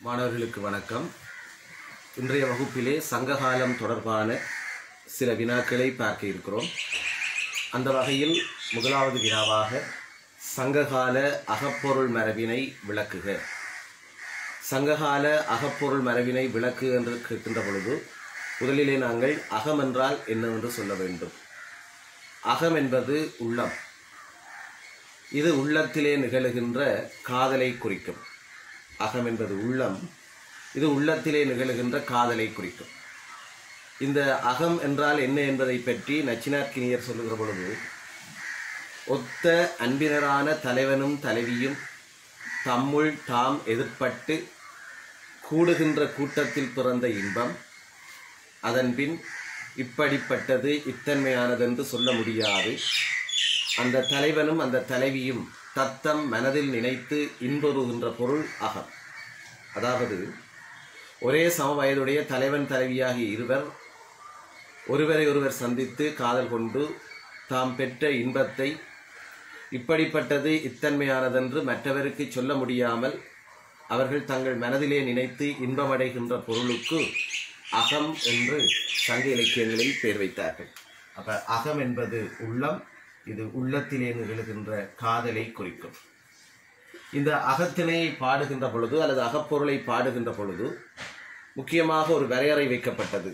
மாணவர்களுக்கு வணக்கம். இன்றைய வகுப்பிலே சங்ககாலம் தொடர்பான சில வினாக்களை பார்க்க இருக்கிறோம். அந்த வகையில் முதலாவது வினாவாக சங்ககால அகப்பொருள் மரபினை விளக்குக. சங்ககால அகப்பொருள் மரபினை விளக்கு என்று கேட்கின்ற பொழுது முதலிலே நாங்கள் அகம் என்றால் என்னவென்று சொல்ல வேண்டும். அகம் என்பது உள்ளம். இது உள்ளத்திலே நிகழுகின்ற காதலை குறிக்கும். அகம் என்பது உள்ளம். இது உள்ளத்திலே நிகழுகின்ற காதலை குறிக்கும். இந்த அகம் என்றால் என்ன என்பதை பற்றி நச்சினார்க்கினியர் சொல்லுகிற பொழுது, ஒத்த அன்பினரான தலைவனும் தலைவியும் தம்முள் தாம் எதிர்பட்டு கூடுகின்ற கூட்டத்தில் பிறந்த இன்பம் அதன்பின் இப்படிப்பட்டது இத்தன்மையானதென்று சொல்ல முடியாது. அந்த தலைவனும் அந்த தலைவியும் தத்தம் மனதில் நினைத்து இன்புறுகின்ற பொருள் அகம். அதாவது ஒரே சம வயதுடைய தலைவன் தலைவியாகிய இருவர் ஒருவரை ஒருவர் சந்தித்து காதல் கொண்டு தாம் பெற்ற இன்பத்தை இப்படிப்பட்டது இத்தன்மையானதென்று மற்றவருக்கு சொல்ல முடியாமல் அவர்கள் தங்கள் மனதிலே நினைத்து இன்பமடைகின்ற பொருளுக்கு அகம் என்று சங்க இலக்கியங்களில் பெயர் வைத்தார்கள். அப்ப அகம் என்பது உள்ளம். இது உள்ளத்திலே நிகழ்கின்ற காதலை குறிக்கும். இந்த அகத்திணையை பாடுகின்ற பொழுது அல்லது அகப்பொருளை பாடுகின்ற பொழுது முக்கியமாக ஒரு வரையறை வைக்கப்பட்டது.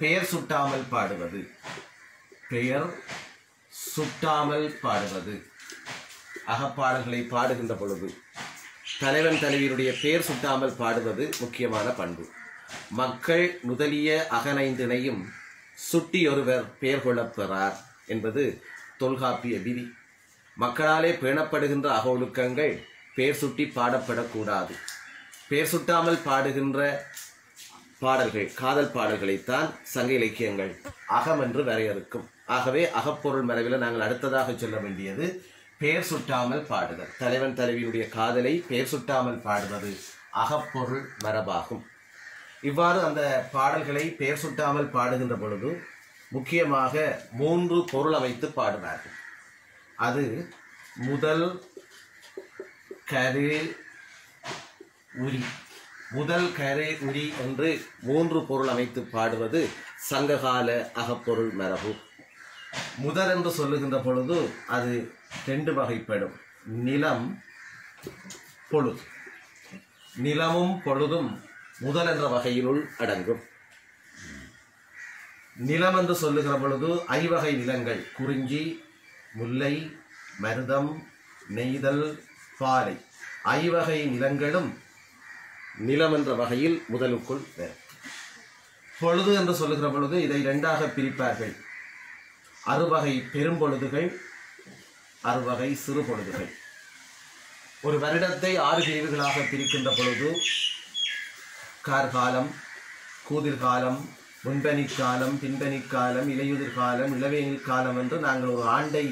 பெயர் சுட்டாமல் பாடுவது. பெயர் சுட்டாமல் பாடுவது. அகப்பாடல்களை பாடுகின்ற பொழுது தலைவன் தலைவியுடைய பெயர் சுட்டாமல் பாடுவது முக்கியமான பண்பு. மக்கள் முதலிய அகனைந்தினையும் சுட்டி ஒருவர் பெயர் கொள்ளப் பெறார் என்பது தொல்காப்பிய விதி. மக்களாலே பேணப்படுகின்ற அகொழுக்கங்கள் பெயர் சுட்டி பாடப்படக்கூடாது. பெயர் சுட்டாமல் பாடுகின்ற பாடல்கள், காதல் பாடல்களைத்தான் சங்க இலக்கியங்கள் அகம் என்று வரையறுக்கும். ஆகவே அகப்பொருள் மரபில் நாங்கள் அடுத்ததாக சொல்ல வேண்டியது பெயர் சுட்டாமல் பாடுதல். தலைவன் தலைவியுடைய காதலை பெயர் சுட்டாமல் பாடுவது அகப்பொருள் மரபாகும். இவ்வாறு அந்த பாடல்களை பெயர் சுட்டாமல் பாடுகின்ற பொழுது முக்கியமாக 3 பொருள் அமைத்து பாடுவார்கள். அது முதல், கரு, உரி. முதல், கரு, உரி என்று 3 பொருள் அமைத்து பாடுவது சங்ககால அகப்பொருள் மரபு. முதல் என்று சொல்லுகின்ற பொழுது அது 2 வகைப்படும். நிலம், பொழுது. நிலமும் பொழுதும் முதல் என்ற வகையினுள் அடங்கும். நிலம் என்று சொல்லுகிற பொழுது 5 வகை நிலங்கள்: குறிஞ்சி, முல்லை, மருதம், நெய்தல், பாலை. 5 வகை நிலங்களும் நிலம் என்ற வகையில் முதலுக்குள் வரும். பொழுது என்று சொல்லுகிற பொழுது இதை 2ஆக பிரிப்பார்கள். 6 வகை பெரும்பொழுதுகள், 6 வகை சிறு பொழுதுகள். ஒரு வருடத்தை 6 பிரிவுகளாக பிரிக்கின்ற பொழுது கார்காலம், கூதிர்காலம், முன்பனிக்காலம், பின்பனிக்காலம், இலையுதிர் காலம், இளவேனில் காலம் என்று நாங்கள் ஒரு ஆண்டை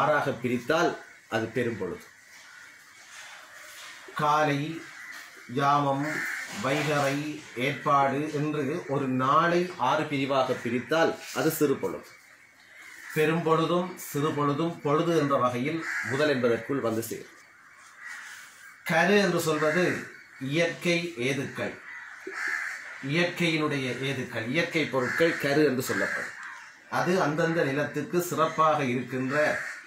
6ஆக பிரித்தால் அது பெரும்பொழுது. காலை, யாமம், வைகறை, ஏற்பாடு என்று ஒரு நாளை 6 பிரிவாக பிரித்தால் அது சிறு பொழுது. பெரும்பொழுதும் சிறு பொழுதும் பொழுது என்ற வகையில் முதல் என்பதற்குள் வந்து சேரும். கரு என்று சொல்வது இயற்கை ஏதுக்கள், இயற்கையினுடைய ஏதுக்கள், இயற்கை பொருட்கள் கரு என்று சொல்லப்படும். அது அந்தந்த நிலத்துக்கு சிறப்பாக இருக்கின்ற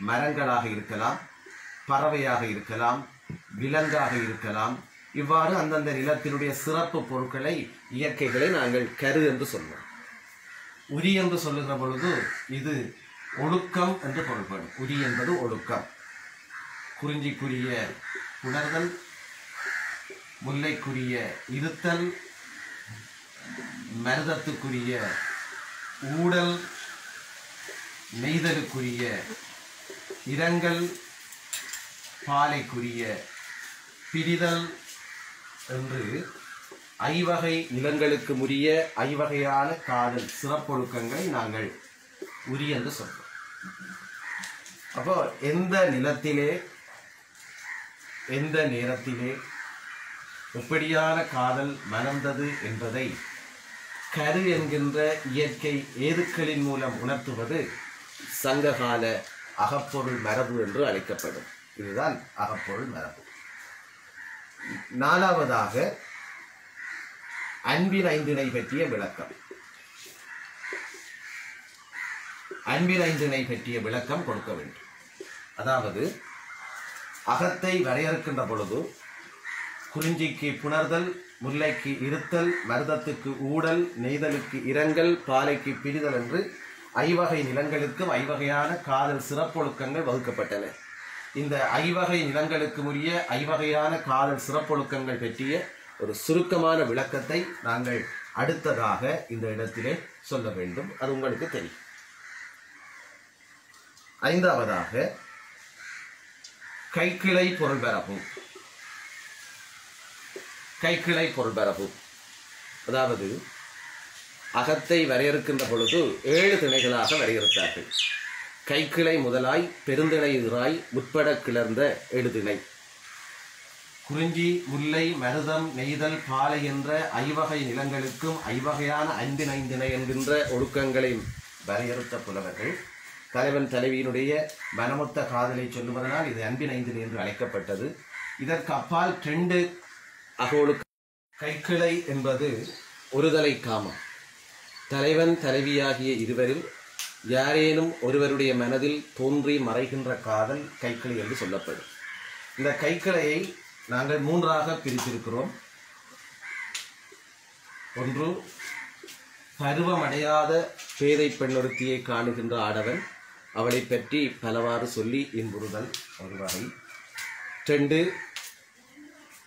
மரங்களாக இருக்கலாம், பறவையாக இருக்கலாம், விலங்காக இருக்கலாம். இவ்வாறு அந்தந்த நிலத்தினுடைய சிறப்பு பொருட்களை, இயற்கைகளை நாங்கள் கரு என்று சொல்வோம். உரி என்று சொல்லுகிற பொழுது இது ஒழுக்கம் என்று பொருள்படும். உரி என்பது ஒழுக்கம். குறிஞ்சிக்குரிய உணர்தல், முல்லைக்குரிய இருத்தல், மருதத்துக்குரிய ஊடல், நெய்தலுக்குரிய இரங்கல், பாலைக்குரிய பிரிதல் என்று 5 வகை நிலங்களுக்கு உரிய 5 வகையான காதல் சிறப்பொழுக்கங்களை நாங்கள் உரி என்று சொல்றோம். அப்போ எந்த நிலத்திலே எந்த நேரத்திலே எப்படியான காதல் மலர்ந்தது என்பதை கரு என்கின்ற இயற்கை ஏதுக்களின் மூலம் உணர்த்துவது சங்ககால அகப்பொருள் மரபு என்று அழைக்கப்படும். இதுதான் அகப்பொருள் மரபு. நாலாவதாக அன்பின் ஐந்திணை பற்றிய விளக்கம். அன்பின் ஐந்திணை பற்றிய விளக்கம் கொடுக்க வேண்டும். அதாவது அகத்தை வரையறுக்கின்ற பொழுது குறிஞ்சிக்கு புணர்தல், முல்லைக்கு இருத்தல், மருதத்துக்கு ஊடல், நெய்தலுக்கு இரங்கல், பாலைக்கு பிரிதல் என்று ஐவகை நிலங்களுக்கும் ஐவகையான காதல் சிறப்பொழுக்கங்கள் வகுக்கப்பட்டன. இந்த ஐவகை நிலங்களுக்கு உரிய ஐவகையான காதல் சிறப்பொழுக்கங்கள் பற்றிய ஒரு சுருக்கமான விளக்கத்தை நாங்கள் அடுத்ததாக இந்த இடத்திலே சொல்ல வேண்டும். அது உங்களுக்கு தெரியும். ஐந்தாவதாக கைக்கிளை பொருள்பரப்பு. கைக்கிளை பொருள்பரப்பு அதாவது அகத்தை வரையறுக்கின்ற பொழுது 7 திணைகளாக வரையறுத்தார்கள். கைக்கிளை முதலாய் பெருந்திணை இறாய் உட்பட கிளர்ந்த 7 திணை. குறிஞ்சி, முல்லை, மருதம், நெய்தல், பாலை என்ற ஐவகை நிலங்களுக்கும் ஐவகையான அன்பின் ஐந்திணை என்கின்ற ஒழுக்கங்களை வரையறுத்த புலவர்கள் தலைவன் தலைவியினுடைய மனமொத்த காதலை சொல்லுவதனால் இது அன்பின் ஐந்திணை என்று அழைக்கப்பட்டது. இதற்கு அப்பால் 2 அகொழுக்க. கைக்கிளை என்பது ஒருதலை காமம். தலைவன் தலைவியாகிய இருவரில் யாரேனும் ஒருவருடைய மனதில் தோன்றி மறைகின்ற காதல் கைக்கிளை என்று சொல்லப்படும். இந்த கைக்கிளையை நாங்கள் 3ஆக பிரித்திருக்கிறோம். ஒன்று, பருவமடையாத பேதை பெண்ணொருத்தியை காணுகின்ற ஆடவன் அவளை பற்றி பலவாறு சொல்லி இன்புறுதல் ஒரு வகை. 2,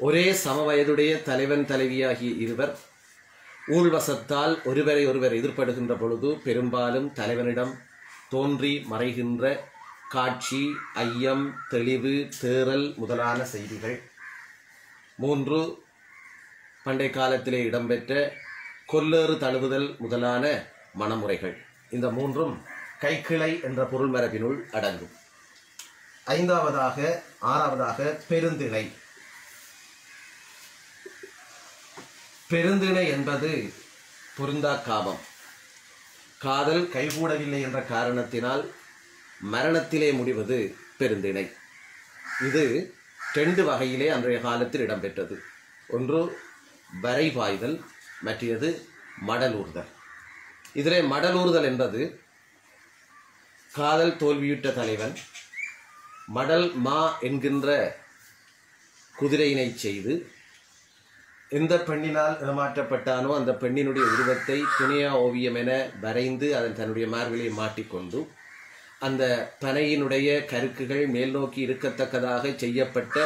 ஒரே சமவயதுடைய தலைவன் தலைவியாகிய இருவர் ஊழ்வசத்தால் ஒருவரை ஒருவர் எதிர்படுகின்ற பொழுது பெரும்பாலும் தலைவனிடம் தோன்றி மறைகின்ற காட்சி, ஐயம், தெளிவு, தேறல் முதலான செய்திகள். 3, பண்டை காலத்திலே இடம்பெற்ற கொல்லேறு தழுவுதல் முதலான மணமுறைகள். இந்த 3ம் கைக்கிளை என்ற பொருள் மரபினுள் அடங்கும். 6ஆவதாக பெருந்திணை. பெருந்திணை என்பது பொருந்தா காமம். காதல் கைகூடவில்லை என்ற காரணத்தினால் மரணத்திலே முடிவது பெருந்திணை. இது 2 வகையிலே அன்றைய காலத்தில் இடம்பெற்றது. ஒன்று வரைபாய்தல், மற்றது மடலூர்தல். இதிலே மடலூர்தல் என்பது காதல் தோல்வியுற்ற தலைவன் மடல் மா என்கின்ற குதிரையினை செய்து எந்த பெண்ணினால் ஏமாற்றப்பட்டானோ அந்த பெண்ணினுடைய உருவத்தை துணையா ஓவியம் என வரைந்து அதன் தன்னுடைய மார்பிலை மாட்டிக்கொண்டு அந்த பனையினுடைய கருக்குகள் மேல் நோக்கி இருக்கத்தக்கதாக செய்யப்பட்ட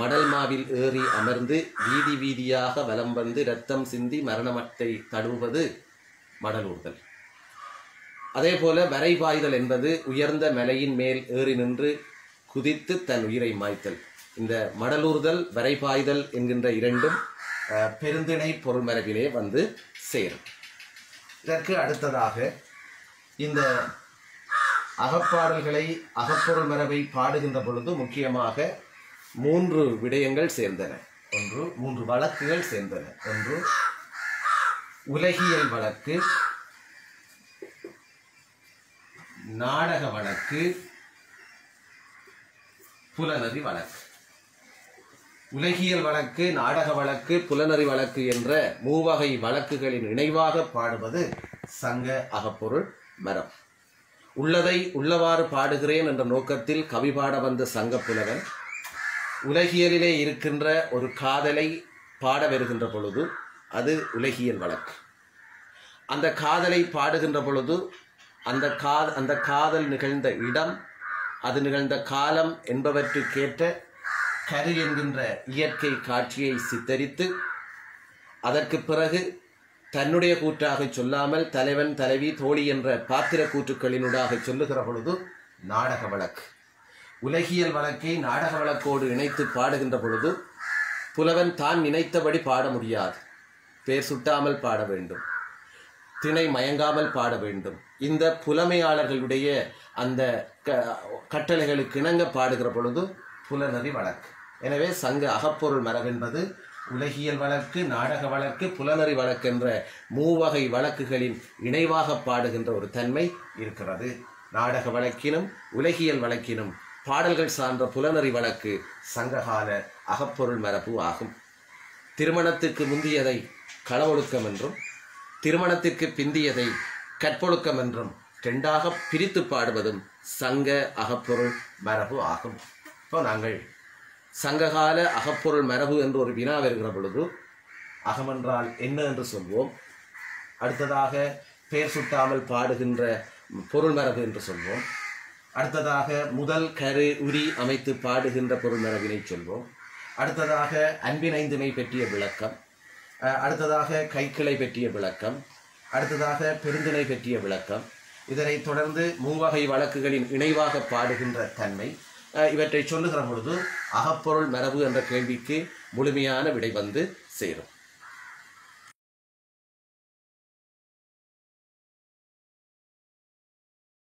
மடல் மாவில் ஏறி அமர்ந்து வீதி வீதியாக வலம் வந்து இரத்தம் சிந்தி மரணமட்டை தடுவது மடலூர்தல். அதே போல வரைபாய்தல் என்பது உயர்ந்த மலையின் மேல் ஏறி நின்று குதித்து தன் உயிரை மாய்த்தல். இந்த மடலூர்தல், வரைபாய்தல் என்கின்ற 2ம் பெருந்திணை பொருள் மரபிலே வந்து சேரும். இதற்கு அடுத்ததாக இந்த அகப்பாடல்களை அகப்பொருள் மரபை பாடுகின்ற பொழுது முக்கியமாக 3 விடயங்கள் சேர்ந்தன. 3 வழக்குகள் சேர்ந்தன. ஒன்று உலகியல் வழக்கு, நாடக வழக்கு, புலனறி வழக்கு. உலகியல் வழக்கு, நாடக வழக்கு, புலனறி வழக்கு என்ற 3 வகை வழக்குகளின் இணைவாக பாடுவது சங்க அகப்பொருள் மரம். உள்ளதை உள்ளவாறு பாடுகிறேன் என்ற நோக்கத்தில் கவி பாட வந்த சங்க புலவன் உலகியலிலே இருக்கின்ற ஒரு காதலை பாட வருகின்ற பொழுது அது உலகியல் வழக்கு. அந்த காதலை பாடுகின்ற பொழுது அந்த காதல் நிகழ்ந்த இடம், அது நிகழ்ந்த காலம் என்பவற்றுக்கேற்ற கரு என்கின்ற இயற்கை காட்சியை சித்தரித்து அதற்கு பிறகு தன்னுடைய கூற்றாக சொல்லாமல் தலைவன் தலைவி தோழி என்ற பாத்திர கூற்றுக்களினூடாக சொல்லுகிற பொழுது நாடக வழக்கு. உலகியல் வழக்கை நாடக வழக்கோடு இணைத்து பாடுகின்ற பொழுது புலவன் தான் நினைத்தபடி பாட முடியாது. பேர் சுட்டாமல் பாட வேண்டும், திணை மயங்காமல் பாட வேண்டும். இந்த புலமையாளர்களுடைய அந்த கட்டளைகளுக்கு இணங்க பாடுகிற பொழுது புலனறி வழக்கு. எனவே சங்க அகப்பொருள் மரபென்பது உலகியல் வழக்கு, நாடக வழக்கு, புலனறி வழக்கு என்ற 3 வகை வழக்குகளின் இணைவாக பாடுகின்ற ஒரு தன்மை இருக்கிறது. நாடக வழக்கினும் உலகியல் வழக்கினும் பாடல்கள் சார்ந்த புலனறி வழக்கு சங்ககால அகப்பொருள் மரபு ஆகும். திருமணத்துக்கு முந்தியதை களவொழுக்கம் என்றும் திருமணத்திற்கு பிந்தியதை கற்பொழுக்கம் என்றும் இரண்டாக பிரித்து பாடுவதும் சங்க அகப்பொருள் மரபு ஆகும். இப்போ நாங்கள் சங்ககால அகப்பொருள் மரபு என்று ஒரு வினா வருகிற பொழுது அகமென்றால் என்ன என்று சொல்வோம். அடுத்ததாக பெயர் சுட்டாமல் பாடுகின்ற பொருள் மரபு என்று சொல்வோம். அடுத்ததாக முதல் கரு உரி அமைத்து பாடுகின்ற பொருள் மரபினை சொல்வோம். அடுத்ததாக அன்பினைந்தினை பற்றிய விளக்கம். அடுத்ததாக கைக்கிளை பற்றிய விளக்கம். அடுத்ததாக பெருந்திணை பற்றிய விளக்கம். இதனை தொடர்ந்து மூவகை வழக்குகளின் இணைவாக பாடுகின்ற தன்மை. இவற்றை சொல்லுகிற பொழுது அகப்பொருள் மரபு என்ற கேள்விக்கு முழுமையான விடை வந்து சேரும்.